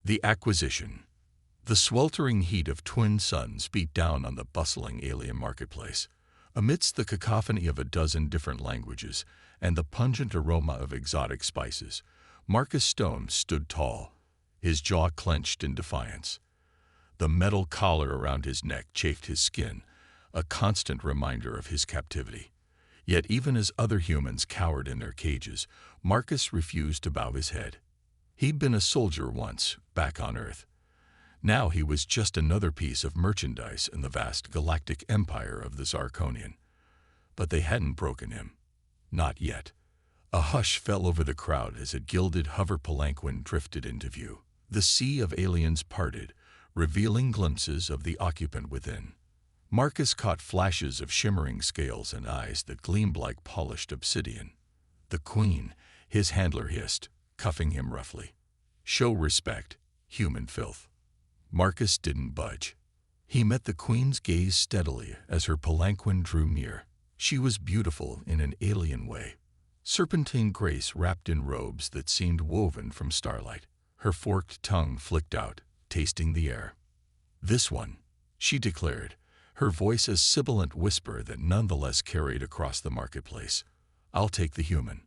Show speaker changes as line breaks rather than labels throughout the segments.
The acquisition. The sweltering heat of twin suns beat down on the bustling alien marketplace. Amidst the cacophony of a dozen different languages and the pungent aroma of exotic spices, Marcus Stone stood tall, his jaw clenched in defiance. The metal collar around his neck chafed his skin, a constant reminder of his captivity. Yet even as other humans cowered in their cages, Marcus refused to bow his head. He'd been a soldier once, back on Earth. Now he was just another piece of merchandise in the vast galactic empire of the Zarkonian. But they hadn't broken him. Not yet. A hush fell over the crowd as a gilded hover palanquin drifted into view. The sea of aliens parted, revealing glimpses of the occupant within. Marcus caught flashes of shimmering scales and eyes that gleamed like polished obsidian. "The Queen," his handler hissed, cuffing him roughly. "Show respect, human filth." Marcus didn't budge. He met the Queen's gaze steadily as her palanquin drew near. She was beautiful in an alien way. Serpentine grace wrapped in robes that seemed woven from starlight. Her forked tongue flicked out, tasting the air. "This one," she declared, her voice a sibilant whisper that nonetheless carried across the marketplace. "I'll take the human."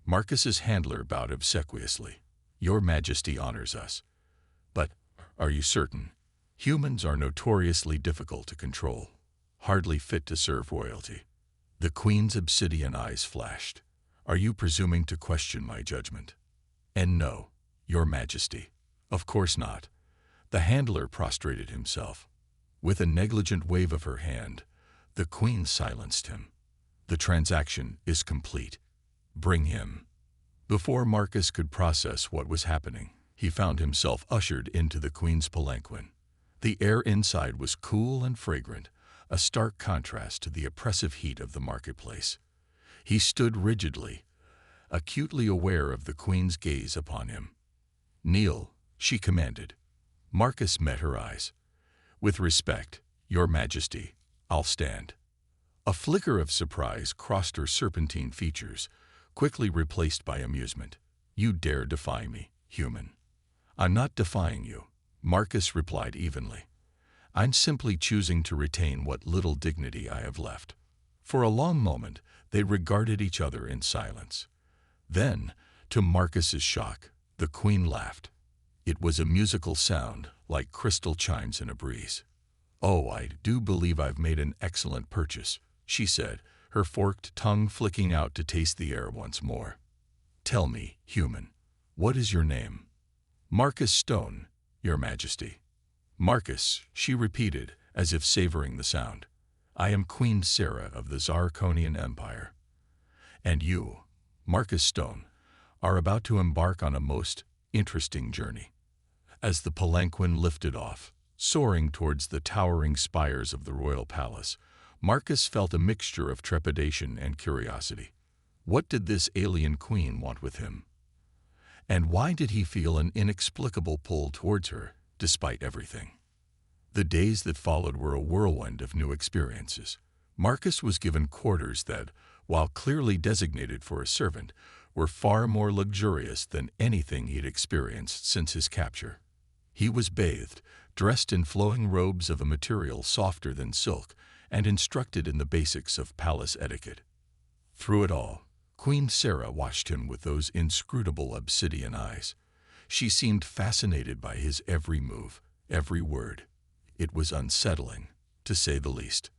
Marcus's handler bowed obsequiously. "Your Majesty honors us. But are you certain? Humans are notoriously difficult to control, hardly fit to serve royalty." The Queen's obsidian eyes flashed. "Are you presuming to question my judgment?" "And no, Your Majesty. Of course not." The handler prostrated himself. With a negligent wave of her hand, the Queen silenced him. "The transaction is complete. Bring him." Before Marcus could process what was happening, he found himself ushered into the Queen's palanquin. The air inside was cool and fragrant, a stark contrast to the oppressive heat of the marketplace. He stood rigidly, acutely aware of the Queen's gaze upon him. "Kneel," she commanded. Marcus met her eyes. "With respect, Your Majesty, I'll stand." A flicker of surprise crossed her serpentine features, quickly replaced by amusement. "You dare defy me, human." "I'm not defying you," Marcus replied evenly. "I'm simply choosing to retain what little dignity I have left." For a long moment, they regarded each other in silence. Then, to Marcus's shock, the Queen laughed. It was a musical sound, like crystal chimes in a breeze. "Oh, I do believe I've made an excellent purchase," she said, her forked tongue flicking out to taste the air once more. "Tell me, human, what is your name?" "Marcus Stone, Your Majesty." "Marcus," she repeated, as if savoring the sound. "I am Queen Sarah of the Zarkonian Empire. And you, Marcus Stone, are about to embark on a most interesting journey." As the palanquin lifted off, soaring towards the towering spires of the royal palace, Marcus felt a mixture of trepidation and curiosity. What did this alien queen want with him? And why did he feel an inexplicable pull towards her, despite everything? The days that followed were a whirlwind of new experiences. Marcus was given quarters that, while clearly designated for a servant, were far more luxurious than anything he'd experienced since his capture. He was bathed, dressed in flowing robes of a material softer than silk, and instructed in the basics of palace etiquette. Through it all, Queen Sarah watched him with those inscrutable obsidian eyes. She seemed fascinated by his every move, every word. It was unsettling, to say the least.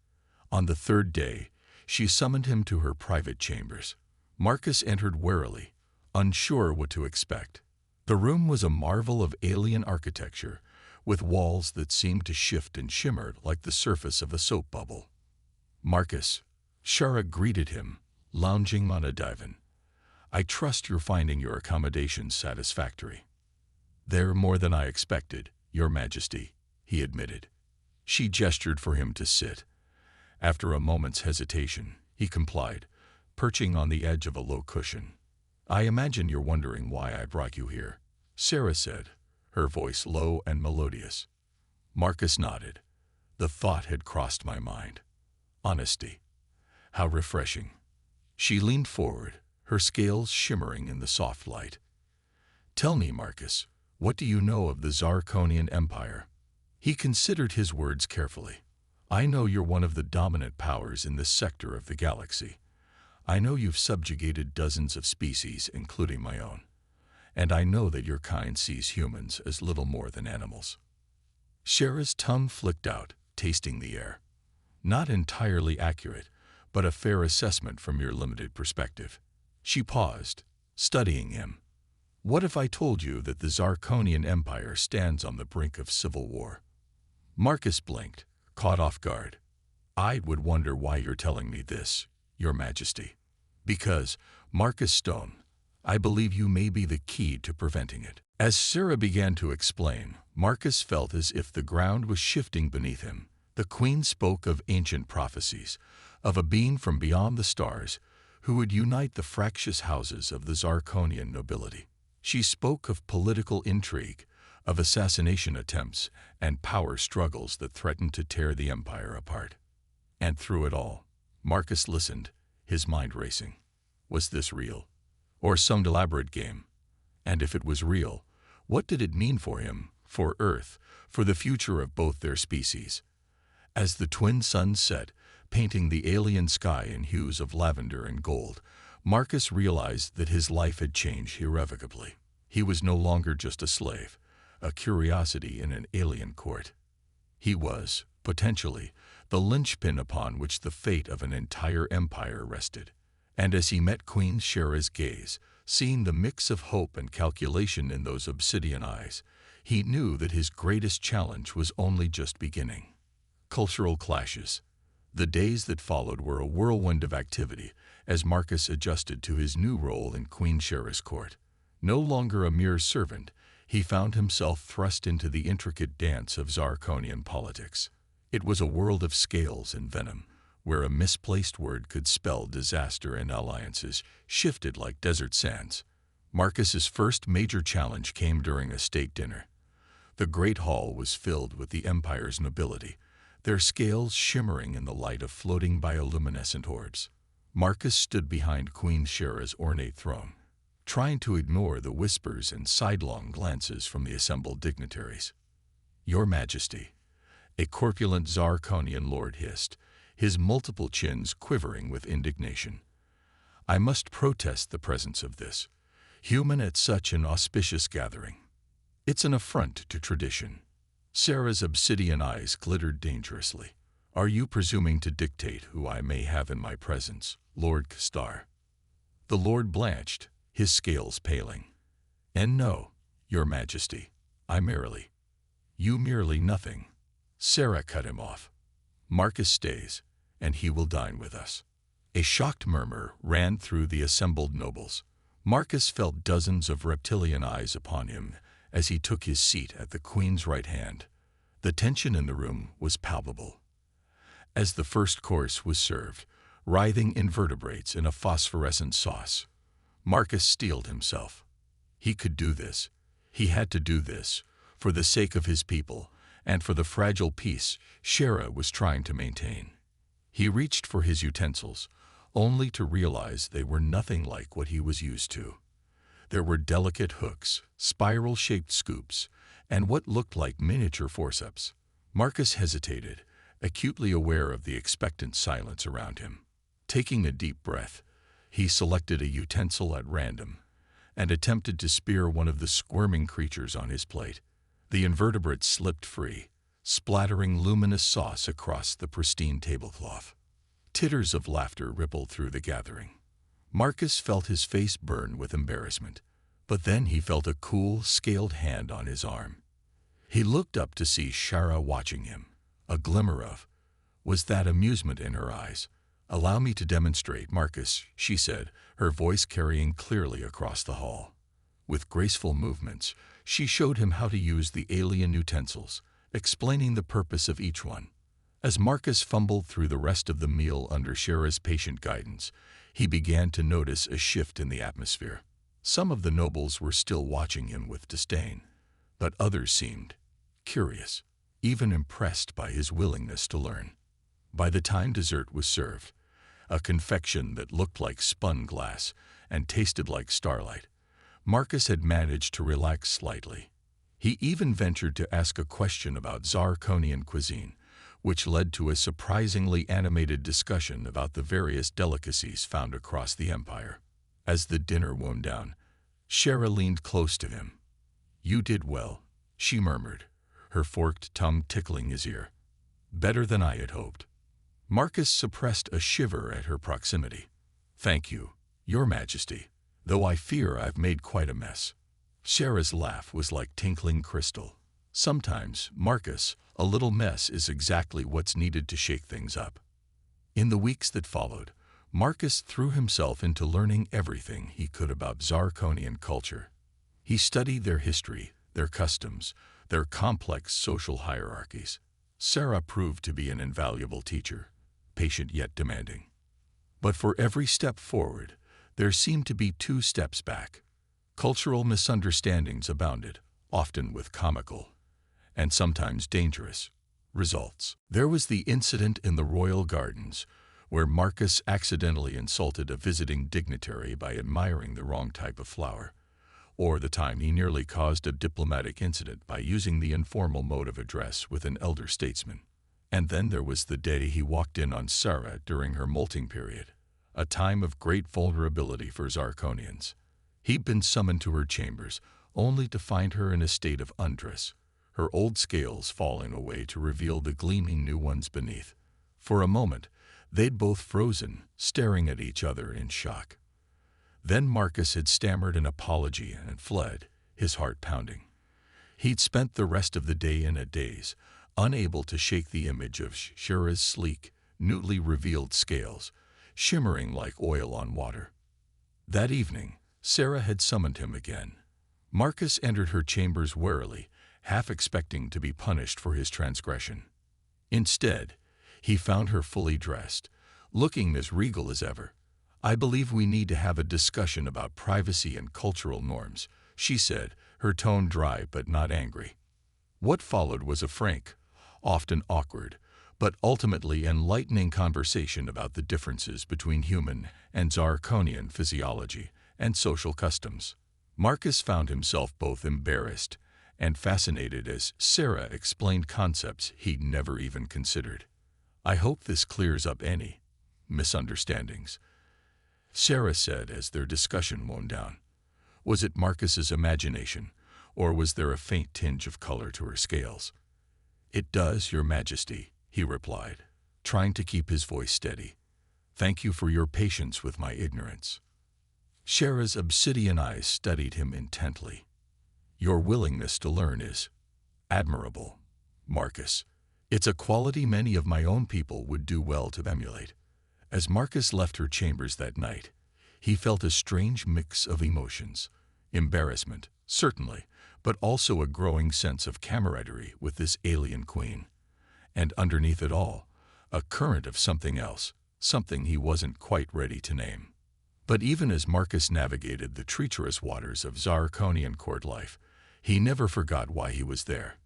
On the third day, she summoned him to her private chambers. Marcus entered warily, unsure what to expect. The room was a marvel of alien architecture, with walls that seemed to shift and shimmer like the surface of a soap bubble. "Marcus," Shara greeted him, lounging on a divan. "I trust you're finding your accommodations satisfactory." "They're more than I expected, Your Majesty," he admitted. She gestured for him to sit. After a moment's hesitation, he complied, perching on the edge of a low cushion. "I imagine you're wondering why I brought you here," Sarah said, her voice low and melodious. Marcus nodded. The thought had crossed my mind. Honesty. How refreshing. She leaned forward, her scales shimmering in the soft light. "Tell me, Marcus, What do you know of the Zarkonian Empire? He considered his words carefully. I know you're one of the dominant powers in this sector of the galaxy. I know you've subjugated dozens of species, including my own. And I know that your kind sees humans as little more than animals. Shara's tongue flicked out, tasting the air. Not entirely accurate, but a fair assessment from your limited perspective. She paused, studying him. What if I told you that the Zarkonian Empire stands on the brink of civil war? Marcus blinked, caught off guard. I would wonder why you're telling me this, Your Majesty. Because, Marcus Stone, I believe you may be the key to preventing it. As Sarah began to explain, Marcus felt as if the ground was shifting beneath him. The Queen spoke of ancient prophecies, of a being from beyond the stars who would unite the fractious houses of the Zarkonian nobility. She spoke of political intrigue, of assassination attempts, and power struggles that threatened to tear the empire apart. And through it all, Marcus listened, his mind racing. Was this real? Or some elaborate game? And if it was real, what did it mean for him, for Earth, for the future of both their species? As the twin suns set, painting the alien sky in hues of lavender and gold, Marcus realized that his life had changed irrevocably. He was no longer just a slave, a curiosity in an alien court. He was, potentially, the linchpin upon which the fate of an entire empire rested. And as he met Queen Shara's gaze, seeing the mix of hope and calculation in those obsidian eyes, he knew that his greatest challenge was only just beginning. Cultural clashes. The days that followed were a whirlwind of activity as Marcus adjusted to his new role in Queen Shara's court. No longer a mere servant, he found himself thrust into the intricate dance of Zarkonian politics. It was a world of scales and venom, where a misplaced word could spell disaster and alliances shifted like desert sands. Marcus's first major challenge came during a state dinner. The great hall was filled with the empire's nobility, their scales shimmering in the light of floating bioluminescent orbs. Marcus stood behind Queen Shara's ornate throne, trying to ignore the whispers and sidelong glances from the assembled dignitaries. Your Majesty, a corpulent Zarkonian lord hissed, his multiple chins quivering with indignation. I must protest the presence of this human at such an auspicious gathering. It's an affront to tradition. Sarah's obsidian eyes glittered dangerously. Are you presuming to dictate who I may have in my presence, Lord Kastar? The Lord blanched, his scales paling. And no, Your Majesty, you merely nothing. Sarah cut him off. Marcus stays, and he will dine with us. A shocked murmur ran through the assembled nobles. Marcus felt dozens of reptilian eyes upon him as he took his seat at the Queen's right hand. The tension in the room was palpable. As the first course was served, writhing invertebrates in a phosphorescent sauce, Marcus steeled himself. He could do this. He had to do this, for the sake of his people, and for the fragile peace Shara was trying to maintain. He reached for his utensils, only to realize they were nothing like what he was used to. There were delicate hooks, spiral-shaped scoops, and what looked like miniature forceps. Marcus hesitated, acutely aware of the expectant silence around him. Taking a deep breath, he selected a utensil at random and attempted to spear one of the squirming creatures on his plate. The invertebrate slipped free, splattering luminous sauce across the pristine tablecloth. Titters of laughter rippled through the gathering. Marcus felt his face burn with embarrassment, but then he felt a cool, scaled hand on his arm. He looked up to see Shara watching him, a glimmer of, was that amusement in her eyes. Allow me to demonstrate, Marcus, she said, her voice carrying clearly across the hall. With graceful movements, she showed him how to use the alien utensils, explaining the purpose of each one. As Marcus fumbled through the rest of the meal under Shara's patient guidance, he began to notice a shift in the atmosphere. Some of the nobles were still watching him with disdain, but others seemed curious, even impressed by his willingness to learn. By the time dessert was served, a confection that looked like spun glass and tasted like starlight, Marcus had managed to relax slightly. He even ventured to ask a question about Zirconian cuisine, which led to a surprisingly animated discussion about the various delicacies found across the empire. As the dinner wound down, Shara leaned close to him. "You did well," she murmured, her forked tongue tickling his ear. "Better than I had hoped." Marcus suppressed a shiver at her proximity. "Thank you, Your Majesty, though I fear I've made quite a mess." Shara's laugh was like tinkling crystal. "Sometimes, Marcus, a little mess is exactly what's needed to shake things up." In the weeks that followed, Marcus threw himself into learning everything he could about Zirconian culture. He studied their history, their customs, their complex social hierarchies. Sarah proved to be an invaluable teacher, patient yet demanding. But for every step forward, there seemed to be 2 steps back. Cultural misunderstandings abounded, often with comical, and sometimes dangerous, results. There was the incident in the royal gardens, where Marcus accidentally insulted a visiting dignitary by admiring the wrong type of flower, or the time he nearly caused a diplomatic incident by using the informal mode of address with an elder statesman. And then there was the day he walked in on Sarah during her molting period, a time of great vulnerability for Zirconians. He'd been summoned to her chambers, only to find her in a state of undress, her old scales falling away to reveal the gleaming new ones beneath. For a moment, they'd both frozen, staring at each other in shock. Then Marcus had stammered an apology and fled, his heart pounding. He'd spent the rest of the day in a daze, unable to shake the image of Shara's sleek, newly revealed scales, shimmering like oil on water. That evening, Sarah had summoned him again. Marcus entered her chambers warily, half expecting to be punished for his transgression. Instead, he found her fully dressed, looking as regal as ever. "I believe we need to have a discussion about privacy and cultural norms," she said, her tone dry but not angry. What followed was a frank, often awkward, but ultimately enlightening conversation about the differences between human and Zirconian physiology and social customs. Marcus found himself both embarrassed and fascinated as Sarah explained concepts he'd never even considered. "I hope this clears up any misunderstandings," Sarah said as their discussion wound down. Was it Marcus's imagination, or was there a faint tinge of color to her scales? "It does, Your Majesty," he replied, trying to keep his voice steady. "Thank you for your patience with my ignorance." Shara's obsidian eyes studied him intently. "Your willingness to learn is admirable, Marcus. It's a quality many of my own people would do well to emulate." As Marcus left her chambers that night, he felt a strange mix of emotions. Embarrassment, certainly, but also a growing sense of camaraderie with this alien queen. And underneath it all, a current of something else, something he wasn't quite ready to name. But even as Marcus navigated the treacherous waters of Zirconian court life, he never forgot why he was there.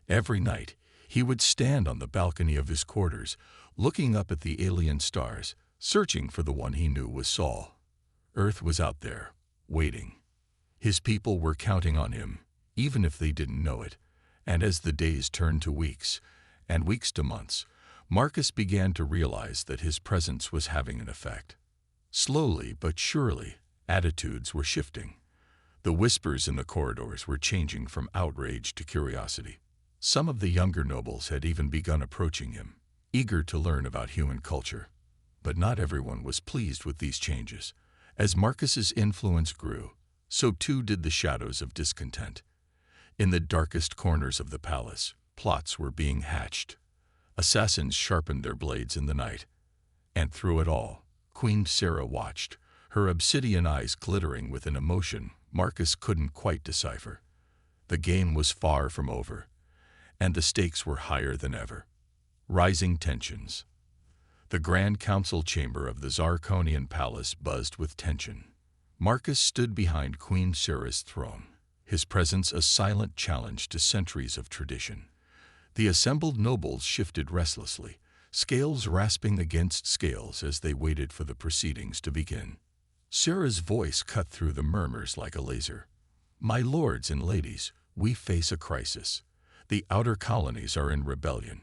Every night, he would stand on the balcony of his quarters, looking up at the alien stars, searching for the one he knew was Saul. Earth was out there, waiting. His people were counting on him, even if they didn't know it. And as the days turned to weeks, and weeks to months, Marcus began to realize that his presence was having an effect. Slowly but surely, attitudes were shifting. The whispers in the corridors were changing from outrage to curiosity. Some of the younger nobles had even begun approaching him, eager to learn about human culture. But not everyone was pleased with these changes. As Marcus's influence grew, so too did the shadows of discontent. In the darkest corners of the palace, plots were being hatched. Assassins sharpened their blades in the night. And through it all, Queen Sarah watched, her obsidian eyes glittering with an emotion Marcus couldn't quite decipher. The game was far from over, and the stakes were higher than ever. Rising tensions. The Grand Council chamber of the Zirconian palace buzzed with tension. Marcus stood behind Queen Sarah's throne, his presence a silent challenge to centuries of tradition. The assembled nobles shifted restlessly, scales rasping against scales as they waited for the proceedings to begin. Sarah's voice cut through the murmurs like a laser. "My lords and ladies, We face a crisis. The outer colonies are in rebellion,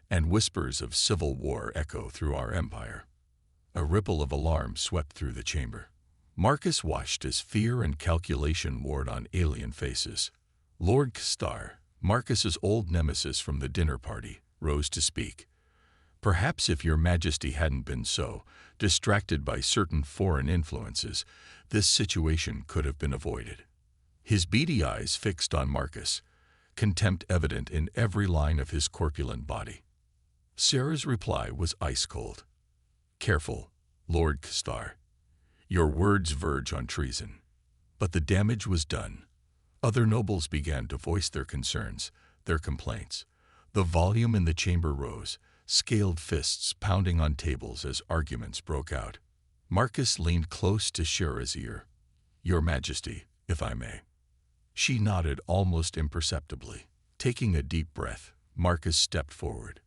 and whispers of civil war echo through our empire. A ripple of alarm swept through the chamber. Marcus watched as fear and calculation warred on alien faces. Lord Castar, Marcus's old nemesis from the dinner party, rose to speak. Perhaps if your majesty hadn't been so distracted by certain foreign influences, this situation could have been avoided. His beady eyes fixed on Marcus, contempt evident in every line of his corpulent body. Sarah's reply was ice-cold. Careful, Lord Castar. Your words verge on treason. But the damage was done. Other nobles began to voice their concerns, their complaints. The volume in the chamber rose, scaled fists pounding on tables as arguments broke out. Marcus leaned close to Shera's ear. Your Majesty, if I may. She nodded almost imperceptibly. Taking a deep breath, Marcus stepped forward.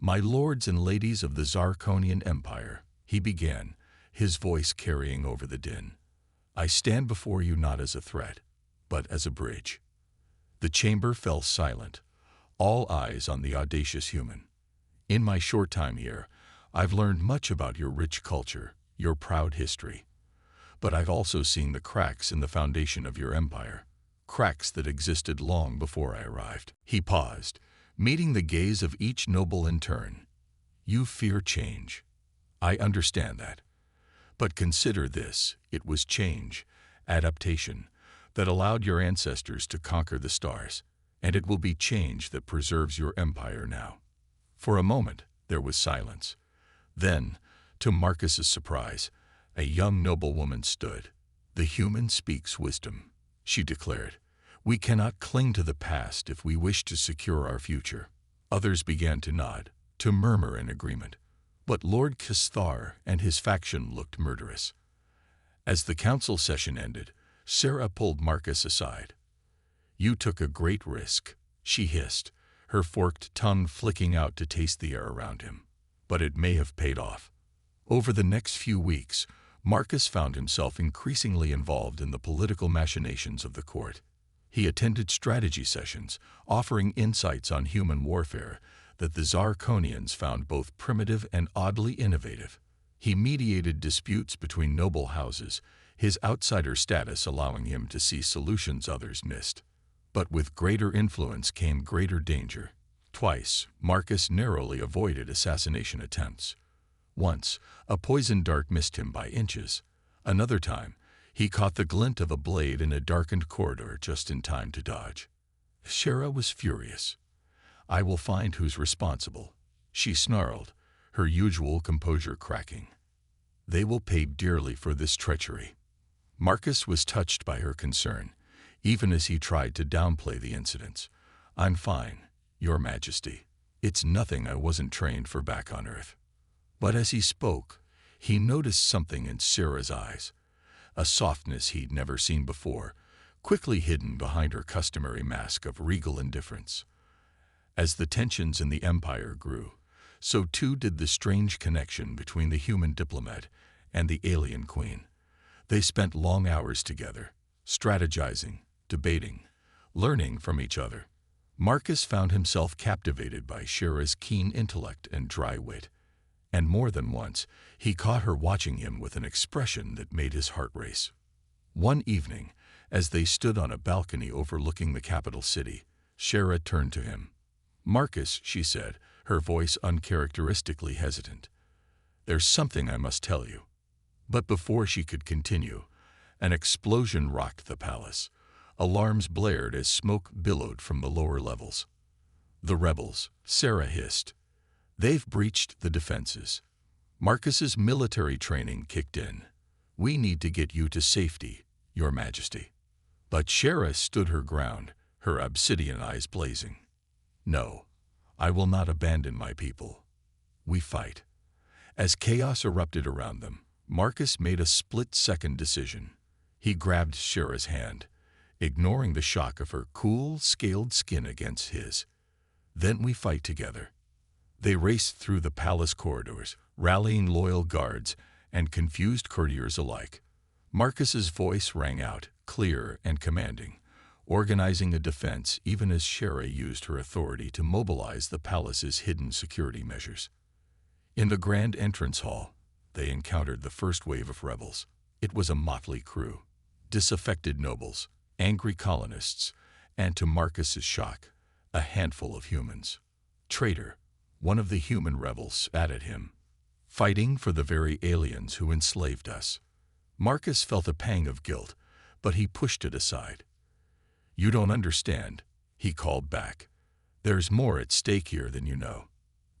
My lords and ladies of the Zarkonian Empire, he began, his voice carrying over the din. I stand before you not as a threat, but as a bridge. The chamber fell silent, all eyes on the audacious human. In my short time here, I've learned much about your rich culture, your proud history. But I've also seen the cracks in the foundation of your empire, cracks that existed long before I arrived. He paused, meeting the gaze of each noble in turn. You fear change. I understand that. But consider this, it was change, adaptation, that allowed your ancestors to conquer the stars, and it will be change that preserves your empire now. For a moment, there was silence. Then, to Marcus's surprise, a young noblewoman stood. The human speaks wisdom, she declared. We cannot cling to the past if we wish to secure our future. Others began to nod, to murmur in agreement. But Lord Castar and his faction looked murderous. As the council session ended, Sarah pulled Marcus aside. You took a great risk, she hissed, her forked tongue flicking out to taste the air around him. But it may have paid off. Over the next few weeks, Marcus found himself increasingly involved in the political machinations of the court. He attended strategy sessions, offering insights on human warfare that the Zarkonians found both primitive and oddly innovative. He mediated disputes between noble houses, his outsider status allowing him to see solutions others missed. But with greater influence came greater danger. Twice, Marcus narrowly avoided assassination attempts. Once, a poison dart missed him by inches. Another time, he caught the glint of a blade in a darkened corridor just in time to dodge. Shera was furious. I will find who's responsible, she snarled, her usual composure cracking. They will pay dearly for this treachery. Marcus was touched by her concern, even as he tried to downplay the incidents. I'm fine, Your Majesty. It's nothing I wasn't trained for back on Earth. But as he spoke, he noticed something in Sarah's eyes, a softness he'd never seen before, quickly hidden behind her customary mask of regal indifference. As the tensions in the empire grew, so too did the strange connection between the human diplomat and the alien queen. They spent long hours together, strategizing, debating, learning from each other. Marcus found himself captivated by Shera's keen intellect and dry wit, and more than once he caught her watching him with an expression that made his heart race. One evening, as they stood on a balcony overlooking the capital city, Shera turned to him. Marcus, she said, her voice uncharacteristically hesitant. There's something I must tell you. But before she could continue, an explosion rocked the palace. Alarms blared as smoke billowed from the lower levels. The rebels, Sarah hissed. They've breached the defenses. Marcus's military training kicked in. We need to get you to safety, Your Majesty. But Shera stood her ground, her obsidian eyes blazing. No, I will not abandon my people. We fight. As chaos erupted around them, Marcus made a split-second decision. He grabbed Shera's hand, ignoring the shock of her cool, scaled skin against his. Then we fight together. They raced through the palace corridors, rallying loyal guards and confused courtiers alike. Marcus's voice rang out, clear and commanding. organizing a defense even as Shera used her authority to mobilize the palace's hidden security measures. In the grand entrance hall, they encountered the first wave of rebels. It was a motley crew: disaffected nobles, angry colonists, and, to Marcus's shock, a handful of humans. "Traitor," one of the human rebels spat at him. "Fighting for the very aliens who enslaved us." Marcus felt a pang of guilt, but he pushed it aside. "You don't understand," he called back. "There's more at stake here than you know."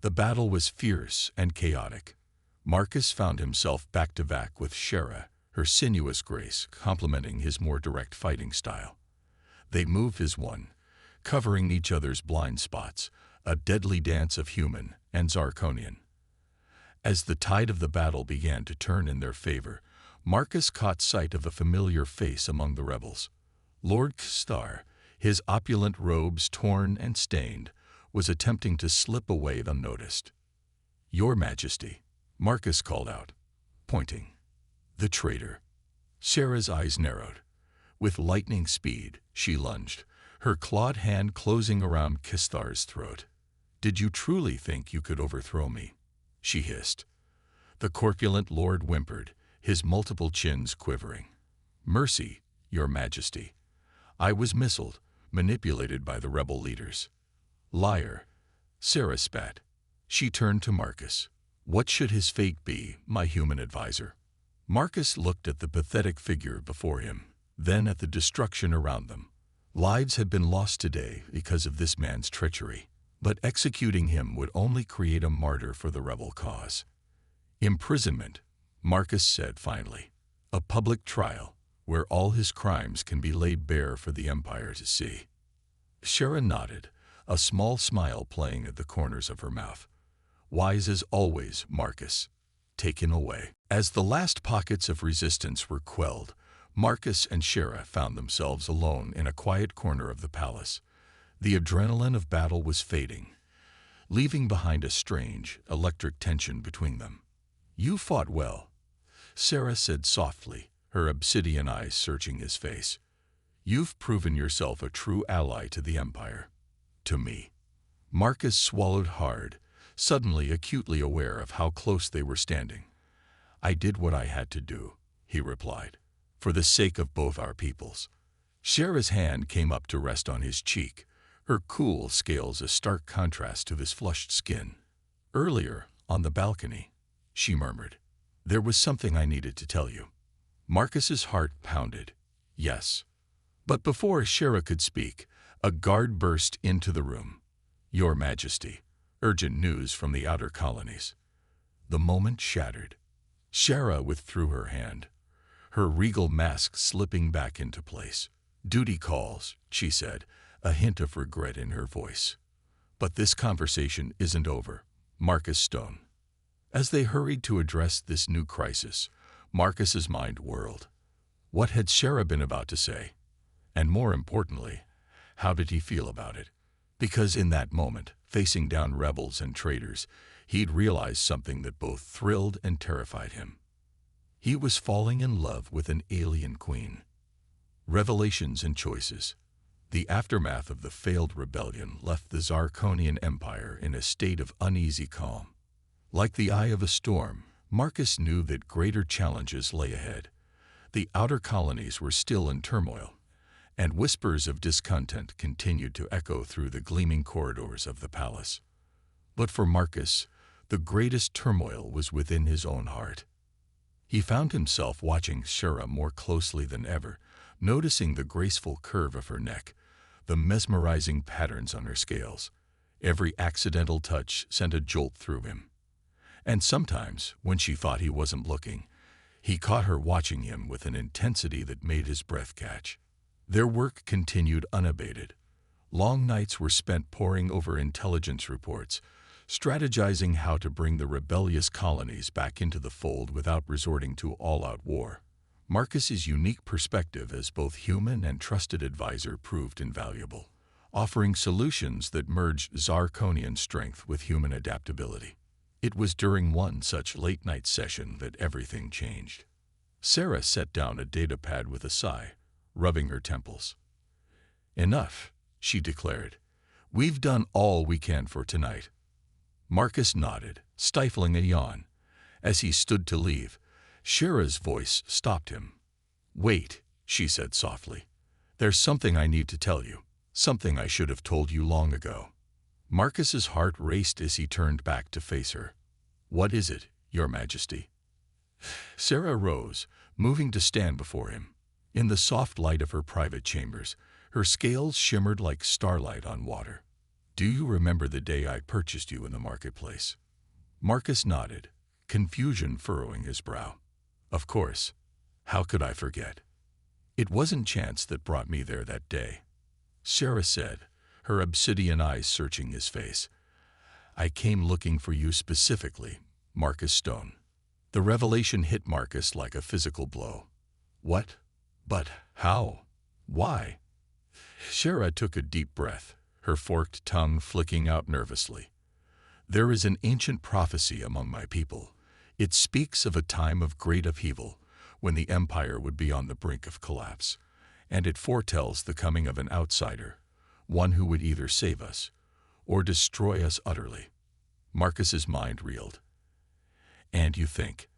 The battle was fierce and chaotic. Marcus found himself back to back with Shera, her sinuous grace complementing his more direct fighting style. They moved as one, covering each other's blind spots, a deadly dance of human and Zarkonian. As the tide of the battle began to turn in their favor, Marcus caught sight of a familiar face among the rebels. Lord Kstar, his opulent robes torn and stained, was attempting to slip away unnoticed. "Your Majesty," Marcus called out, pointing. "The traitor." Shera's eyes narrowed. With lightning speed, she lunged, her clawed hand closing around Kstar's throat. "Did you truly think you could overthrow me?" she hissed. The corpulent lord whimpered, his multiple chins quivering. "Mercy, Your Majesty. I was misled, manipulated by the rebel leaders." "Liar," Shera spat. She turned to Marcus. "What should his fate be, my human advisor?" Marcus looked at the pathetic figure before him, then at the destruction around them. Lives had been lost today because of this man's treachery, but executing him would only create a martyr for the rebel cause. "Imprisonment," Marcus said finally. "A public trial, where all his crimes can be laid bare for the Empire to see." Shera nodded, a small smile playing at the corners of her mouth. "Wise as always, Marcus. Taken away." As the last pockets of resistance were quelled, Marcus and Shera found themselves alone in a quiet corner of the palace. The adrenaline of battle was fading, leaving behind a strange, electric tension between them. "You fought well," Shera said softly, her obsidian eyes searching his face. "You've proven yourself a true ally to the Empire. To me." Marcus swallowed hard, suddenly acutely aware of how close they were standing. "I did what I had to do," he replied, "for the sake of both our peoples." Shera's hand came up to rest on his cheek, her cool scales a stark contrast to his flushed skin. "Earlier, on the balcony," she murmured, "there was something I needed to tell you." Marcus's heart pounded. Yes. But before Shera could speak, a guard burst into the room. "Your Majesty, urgent news from the outer colonies." The moment shattered. Shera withdrew her hand, her regal mask slipping back into place. "Duty calls," she said, a hint of regret in her voice. "But this conversation isn't over." Marcus Stone. As they hurried to address this new crisis, Marcus's mind whirled. What had Shera been about to say? And more importantly, how did he feel about it? Because in that moment, facing down rebels and traitors, he'd realized something that both thrilled and terrified him. He was falling in love with an alien queen. Revelations and choices. The aftermath of the failed rebellion left the Zarkonian Empire in a state of uneasy calm. Like the eye of a storm, Marcus knew that greater challenges lay ahead. The outer colonies were still in turmoil, and whispers of discontent continued to echo through the gleaming corridors of the palace. But for Marcus, the greatest turmoil was within his own heart. He found himself watching Shera more closely than ever, noticing the graceful curve of her neck, the mesmerizing patterns on her scales. Every accidental touch sent a jolt through him. And sometimes, when she thought he wasn't looking, he caught her watching him with an intensity that made his breath catch. Their work continued unabated. Long nights were spent poring over intelligence reports, strategizing how to bring the rebellious colonies back into the fold without resorting to all-out war. Marcus's unique perspective as both human and trusted advisor proved invaluable, offering solutions that merged Zarkonian strength with human adaptability. It was during one such late-night session that everything changed. Shera set down a datapad with a sigh, rubbing her temples. Enough, she declared. We've done all we can for tonight. Marcus nodded, stifling a yawn. As he stood to leave, Shara's voice stopped him. Wait, she said softly. There's something I need to tell you, something I should have told you long ago. Marcus's heart raced as he turned back to face her. What is it, Your Majesty? Sarah rose, moving to stand before him. In the soft light of her private chambers, her scales shimmered like starlight on water. Do you remember the day I purchased you in the marketplace? Marcus nodded, confusion furrowing his brow. Of course. How could I forget? It wasn't chance that brought me there that day, Sarah said, her obsidian eyes searching his face. I came looking for you specifically, Marcus Stone. The revelation hit Marcus like a physical blow. What? But how? Why? Sarah took a deep breath, her forked tongue flicking out nervously. There is an ancient prophecy among my people. It speaks of a time of great upheaval, when the empire would be on the brink of collapse, and it foretells the coming of an outsider, one who would either save us or destroy us utterly. Marcus's mind reeled. And you think,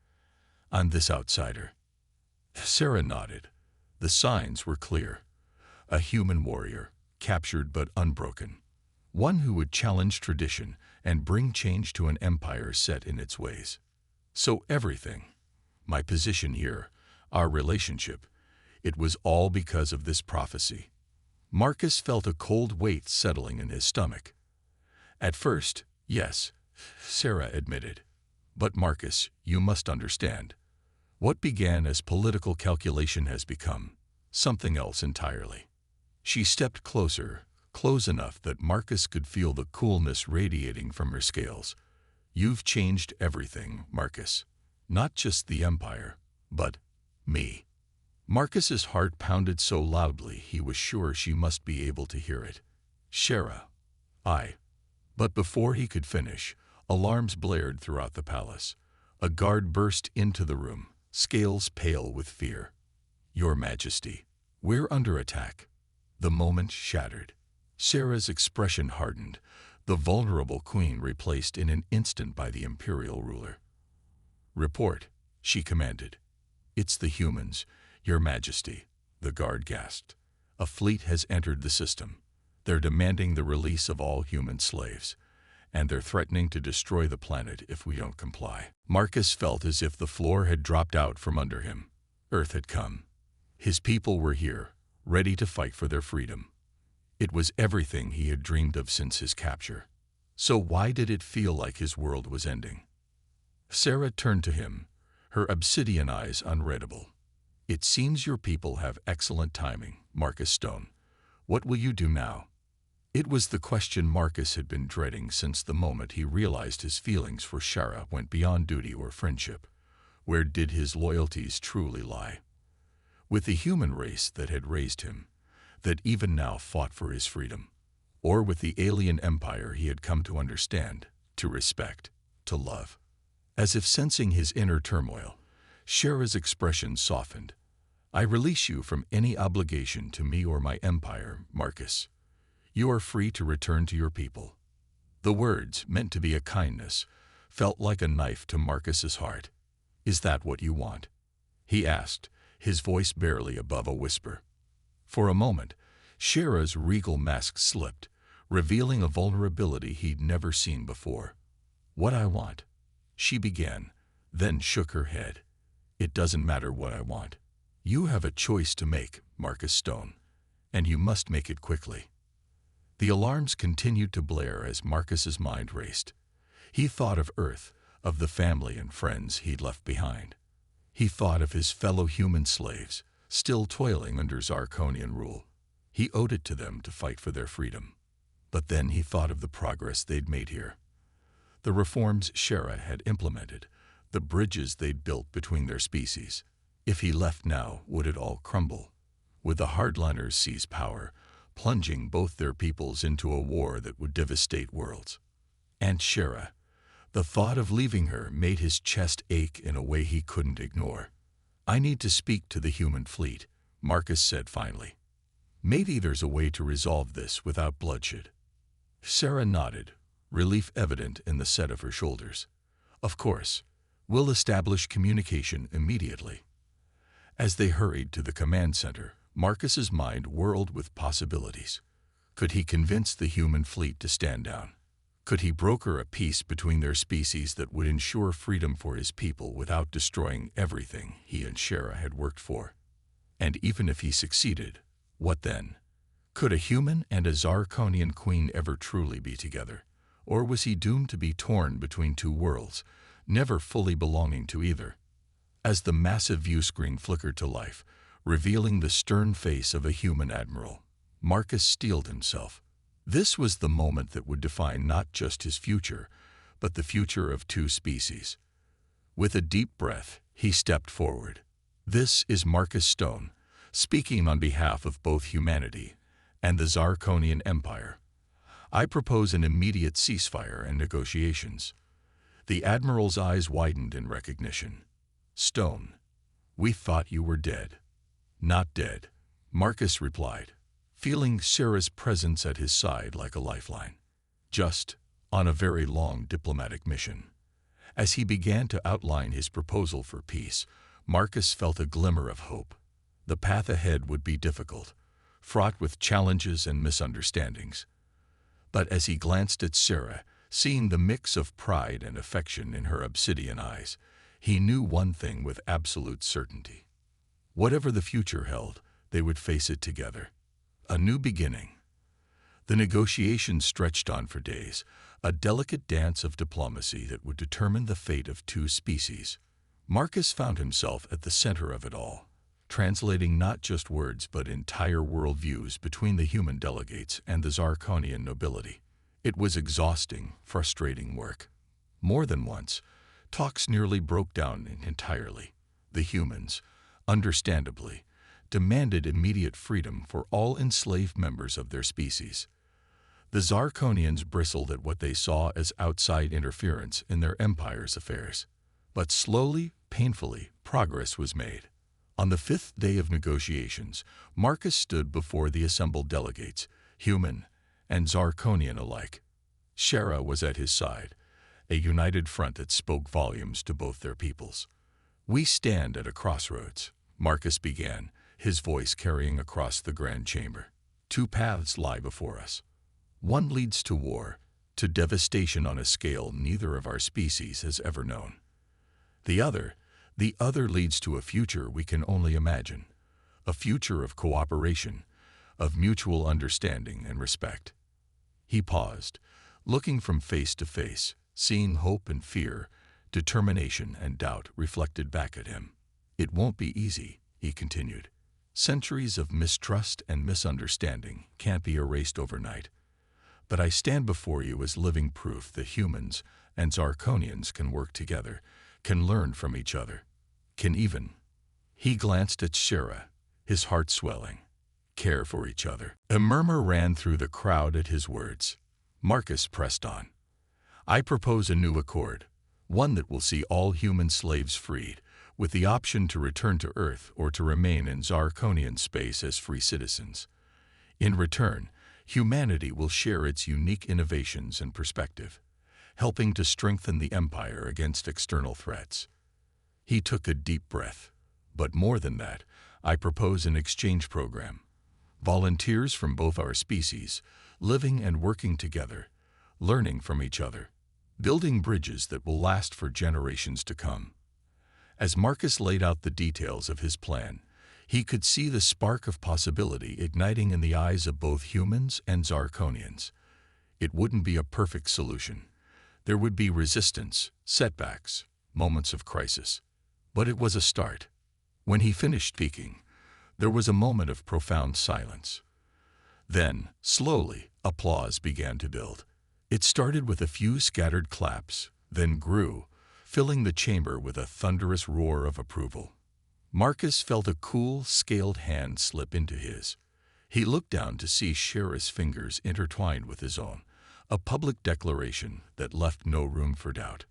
I'm this outsider? Sarah nodded. The signs were clear. A human warrior, captured but unbroken. One who would challenge tradition and bring change to an empire set in its ways. So everything, my position here, our relationship, it was all because of this prophecy. Marcus felt a cold weight settling in his stomach. At first, yes, Sarah admitted. But Marcus, you must understand. What began as political calculation has become something else entirely. She stepped closer, close enough that Marcus could feel the coolness radiating from her scales. You've changed everything, Marcus. Not just the empire, but me. Marcus's heart pounded so loudly he was sure she must be able to hear it. Shara. But before he could finish, alarms blared throughout the palace. A guard burst into the room, scales pale with fear. Your Majesty, we're under attack. The moment shattered. Sarah's expression hardened, the vulnerable queen replaced in an instant by the imperial ruler. Report, she commanded. It's the humans, Your Majesty, the guard gasped. A fleet has entered the system. They're demanding the release of all human slaves, and they're threatening to destroy the planet if we don't comply. Marcus felt as if the floor had dropped out from under him. Earth had come. His people were here, ready to fight for their freedom. It was everything he had dreamed of since his capture. So why did it feel like his world was ending? Sarah turned to him, her obsidian eyes unreadable. It seems your people have excellent timing, Marcus Stone. What will you do now? It was the question Marcus had been dreading since the moment he realized his feelings for Shara went beyond duty or friendship. Where did his loyalties truly lie? With the human race that had raised him, that even now fought for his freedom, or with the alien empire he had come to understand, to respect, to love. As if sensing his inner turmoil, Shara's expression softened. I release you from any obligation to me or my empire, Marcus. You are free to return to your people. The words, meant to be a kindness, felt like a knife to Marcus's heart. Is that what you want? He asked, his voice barely above a whisper. For a moment, Shara's regal mask slipped, revealing a vulnerability he'd never seen before. What I want, she began, then shook her head. It doesn't matter what I want. You have a choice to make, Marcus Stone, and you must make it quickly. The alarms continued to blare as Marcus's mind raced. He thought of Earth, of the family and friends he'd left behind. He thought of his fellow human slaves, still toiling under Zarkonian rule. He owed it to them to fight for their freedom. But then he thought of the progress they'd made here. The reforms Shara had implemented, the bridges they'd built between their species. If he left now, would it all crumble? Would the hardliners seize power, plunging both their peoples into a war that would devastate worlds? And Shara, the thought of leaving her made his chest ache in a way he couldn't ignore. I need to speak to the human fleet, Marcus said finally. Maybe there's a way to resolve this without bloodshed. Sarah nodded, relief evident in the set of her shoulders. Of course, we'll establish communication immediately. As they hurried to the command center, Marcus's mind whirled with possibilities. Could he convince the human fleet to stand down? Could he broker a peace between their species that would ensure freedom for his people without destroying everything he and Shara had worked for? And even if he succeeded, what then? Could a human and a Zarkonian queen ever truly be together? Or was he doomed to be torn between two worlds, never fully belonging to either? As the massive view screen flickered to life, revealing the stern face of a human admiral, Marcus steeled himself. This was the moment that would define not just his future, but the future of two species. With a deep breath, he stepped forward. This is Marcus Stone, speaking on behalf of both humanity and the Zarkonian Empire. I propose an immediate ceasefire and negotiations. The Admiral's eyes widened in recognition. Stone, we thought you were dead. Not dead, Marcus replied, feeling Sarah's presence at his side like a lifeline. Just on a very long diplomatic mission. As he began to outline his proposal for peace, Marcus felt a glimmer of hope. The path ahead would be difficult, fraught with challenges and misunderstandings. But as he glanced at Sarah, seeing the mix of pride and affection in her obsidian eyes, he knew one thing with absolute certainty. Whatever the future held, they would face it together. A new beginning. The negotiations stretched on for days, a delicate dance of diplomacy that would determine the fate of two species. Marcus found himself at the center of it all, translating not just words but entire worldviews between the human delegates and the Zarkonian nobility. It was exhausting, frustrating work. More than once, talks nearly broke down entirely. The humans, understandably, demanded immediate freedom for all enslaved members of their species. The Zarkonians bristled at what they saw as outside interference in their empire's affairs. But slowly, painfully, progress was made. On the fifth day of negotiations, Marcus stood before the assembled delegates, human and Zarkonian alike. Shara was at his side, a united front that spoke volumes to both their peoples. "We stand at a crossroads," Marcus began, his voice carrying across the grand chamber. "Two paths lie before us. One leads to war, to devastation on a scale neither of our species has ever known. The other leads to a future we can only imagine, a future of cooperation, of mutual understanding and respect." He paused, looking from face to face, seeing hope and fear, determination and doubt reflected back at him. "It won't be easy," he continued. "Centuries of mistrust and misunderstanding can't be erased overnight. But I stand before you as living proof that humans and Zarkonians can work together, can learn from each other, can even—" He glanced at Shara, his heart swelling. "Care for each other." A murmur ran through the crowd at his words. Marcus pressed on. "I propose a new accord, one that will see all human slaves freed, with the option to return to Earth or to remain in Zarkonian space as free citizens. In return, humanity will share its unique innovations and perspective, helping to strengthen the Empire against external threats." He took a deep breath. "But more than that, I propose an exchange program. Volunteers from both our species, living and working together, learning from each other, building bridges that will last for generations to come." As Marcus laid out the details of his plan, he could see the spark of possibility igniting in the eyes of both humans and Zarkonians. It wouldn't be a perfect solution. There would be resistance, setbacks, moments of crisis. But it was a start. When he finished speaking, there was a moment of profound silence. Then, slowly, applause began to build. It started with a few scattered claps, then grew, filling the chamber with a thunderous roar of approval. Marcus felt a cool, scaled hand slip into his. He looked down to see Shara's fingers intertwined with his own, a public declaration that left no room for doubt.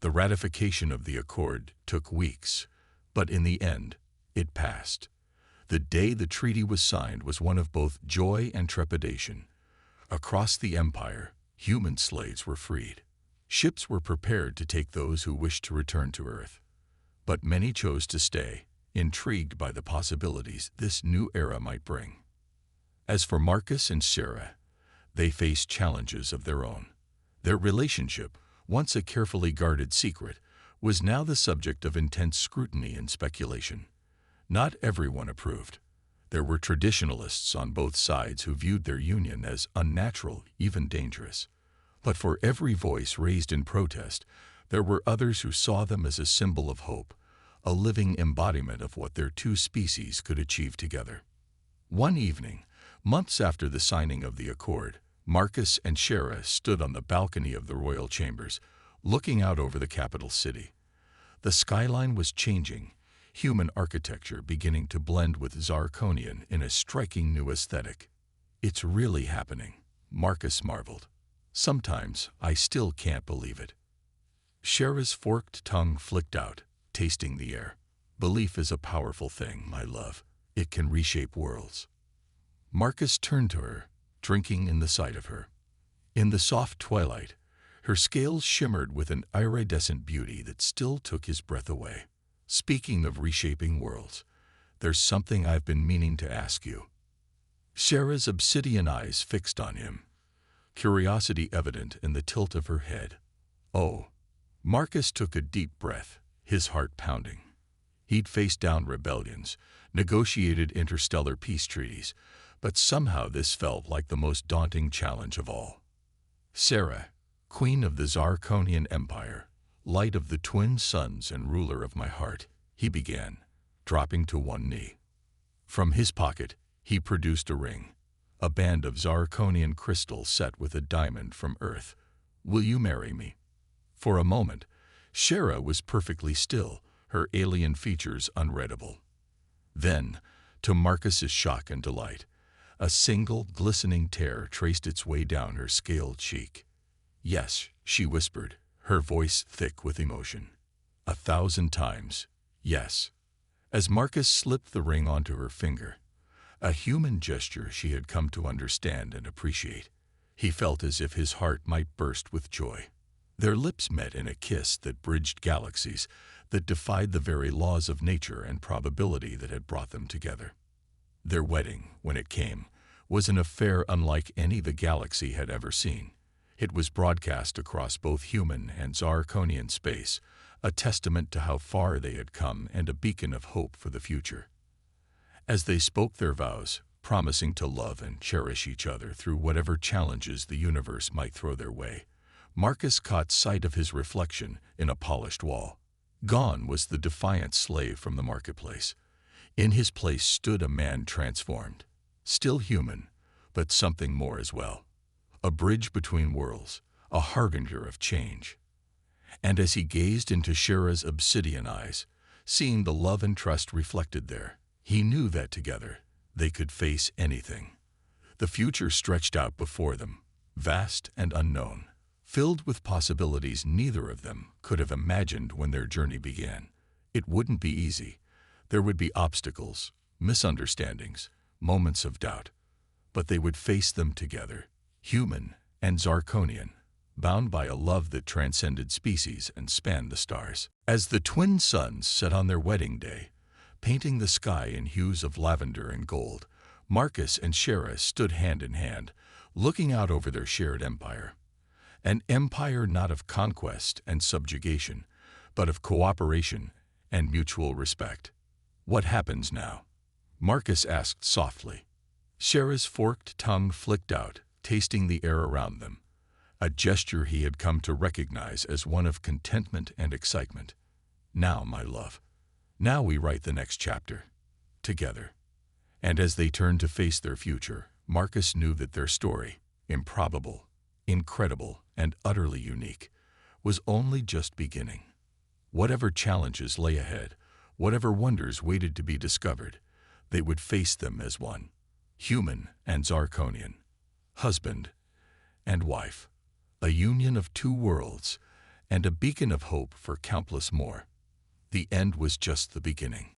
The ratification of the accord took weeks, but in the end, it passed. The day the treaty was signed was one of both joy and trepidation. Across the empire, human slaves were freed. Ships were prepared to take those who wished to return to Earth. But many chose to stay, intrigued by the possibilities this new era might bring. As for Marcus and Sarah, they faced challenges of their own. Their relationship, once a carefully guarded secret, was now the subject of intense scrutiny and speculation. Not everyone approved. There were traditionalists on both sides who viewed their union as unnatural, even dangerous. But for every voice raised in protest, there were others who saw them as a symbol of hope, a living embodiment of what their two species could achieve together. One evening, months after the signing of the accord, Marcus and Sarah stood on the balcony of the royal chambers, looking out over the capital city. The skyline was changing, human architecture beginning to blend with Zarkonian in a striking new aesthetic. "It's really happening," Marcus marveled. "Sometimes I still can't believe it." Sarah's forked tongue flicked out, tasting the air. "Belief is a powerful thing, my love. It can reshape worlds." Marcus turned to her, drinking in the sight of her. In the soft twilight, her scales shimmered with an iridescent beauty that still took his breath away. "Speaking of reshaping worlds, there's something I've been meaning to ask you." Sarah's obsidian eyes fixed on him, curiosity evident in the tilt of her head. "Oh." Marcus took a deep breath, his heart pounding. He'd faced down rebellions, negotiated interstellar peace treaties, but somehow this felt like the most daunting challenge of all. "Sarah, queen of the Zarkonian Empire, light of the twin suns and ruler of my heart," he began, dropping to one knee. From his pocket, he produced a ring, a band of Zarkonian crystal set with a diamond from Earth. "Will you marry me?" For a moment, Sarah was perfectly still, her alien features unreadable. Then, to Marcus's shock and delight, a single glistening tear traced its way down her scaled cheek. "Yes," she whispered, her voice thick with emotion. 1,000 times, yes. As Marcus slipped the ring onto her finger, a human gesture she had come to understand and appreciate, he felt as if his heart might burst with joy. Their lips met in a kiss that bridged galaxies, that defied the very laws of nature and probability that had brought them together. Their wedding, when it came, was an affair unlike any the galaxy had ever seen. It was broadcast across both human and Zarkonian space, a testament to how far they had come and a beacon of hope for the future. As they spoke their vows, promising to love and cherish each other through whatever challenges the universe might throw their way, Marcus caught sight of his reflection in a polished wall. Gone was the defiant slave from the marketplace. In his place stood a man transformed, still human, but something more as well. A bridge between worlds, a harbinger of change. And as he gazed into Sarah's obsidian eyes, seeing the love and trust reflected there, he knew that together they could face anything. The future stretched out before them, vast and unknown, filled with possibilities neither of them could have imagined when their journey began. It wouldn't be easy. There would be obstacles, misunderstandings, moments of doubt. But they would face them together, human and Zarkonian, bound by a love that transcended species and spanned the stars. As the twin suns set on their wedding day, painting the sky in hues of lavender and gold, Marcus and Sarah stood hand in hand, looking out over their shared empire. An empire not of conquest and subjugation, but of cooperation and mutual respect. "What happens now?" Marcus asked softly. Sarah's forked tongue flicked out, tasting the air around them, a gesture he had come to recognize as one of contentment and excitement. "Now, my love, now we write the next chapter, together." And as they turned to face their future, Marcus knew that their story, improbable, incredible, and utterly unique, was only just beginning. Whatever challenges lay ahead, whatever wonders waited to be discovered, they would face them as one, human and Zarkonian, husband and wife, a union of two worlds, and a beacon of hope for countless more. The end was just the beginning.